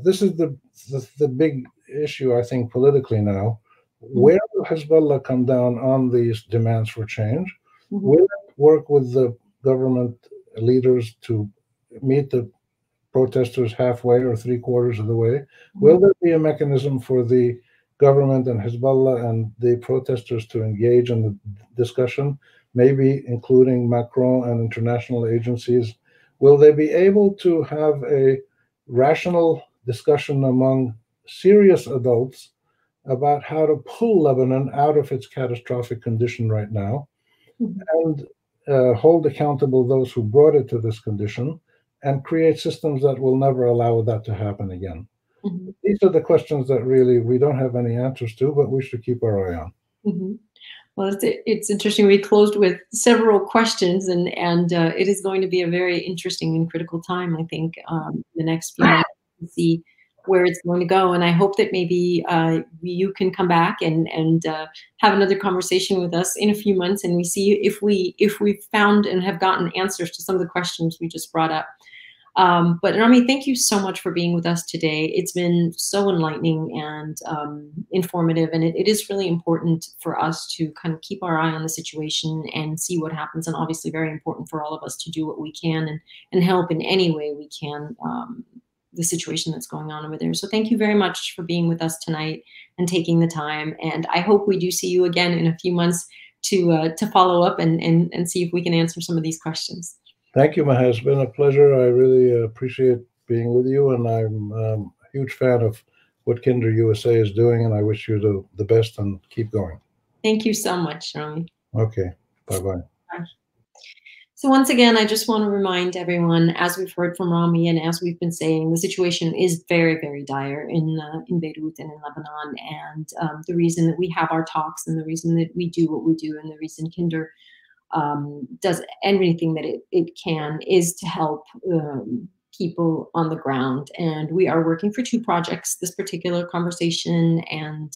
This is the big issue, I think, politically now. Where will Hezbollah come down on these demands for change? Will it work with the government leaders to meet the protesters halfway or three-quarters of the way? Will there be a mechanism for the government and Hezbollah and the protesters to engage in the discussion, maybe including Macron and international agencies? Will they be able to have a rational discussion among serious adults about how to pull Lebanon out of its catastrophic condition right now, and hold accountable those who brought it to this condition, and create systems that will never allow that to happen again? These are the questions that really we don't have any answers to, but we should keep our eye on. Well, it's interesting. We closed with several questions, and it is going to be a very interesting and critical time, I think, the next few months to see where it's going to go. And I hope that maybe you can come back and have another conversation with us in a few months, and we see if we've found and have gotten answers to some of the questions we just brought up. But Rami, thank you so much for being with us today. It's been so enlightening and informative, and it is really important for us to kind of keep our eye on the situation and see what happens, and obviously very important for all of us to do what we can and help in any way we can the situation that's going on over there. So thank you very much for being with us tonight and taking the time, and I hope we do see you again in a few months to follow up and see if we can answer some of these questions. Thank you, Maha. It's been a pleasure. I really appreciate being with you, and I'm a huge fan of what Kinder USA is doing, and I wish you the best and keep going. Thank you so much, Rami. Okay. Bye-bye. Bye. So once again, I just want to remind everyone, as we've heard from Rami and as we've been saying, the situation is very, very dire in Beirut and in Lebanon. And the reason that we have our talks and the reason that we do what we do and the reason Kinder does anything that it can is to help people on the ground. And we are working for two projects. This particular conversation and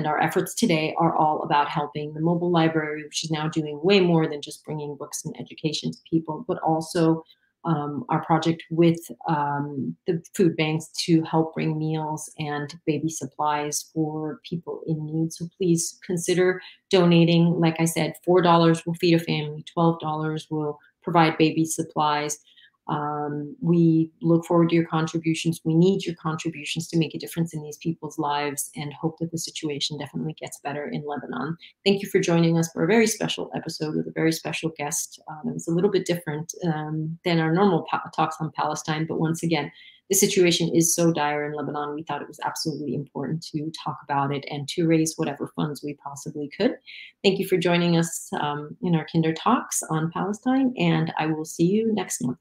our efforts today are all about helping the mobile library, which is now doing way more than just bringing books and education to people, but also our project with the food banks to help bring meals and baby supplies for people in need. So please consider donating. Like I said, $4 will feed a family, $12 will provide baby supplies. We look forward to your contributions. We need your contributions to make a difference in these people's lives and hope that the situation definitely gets better in Lebanon. Thank you for joining us for a very special episode with a very special guest. It's a little bit different than our normal talks on Palestine, but once again, the situation is so dire in Lebanon, we thought it was absolutely important to talk about it and to raise whatever funds we possibly could. Thank you for joining us in our Kinder Talks on Palestine, and I will see you next month.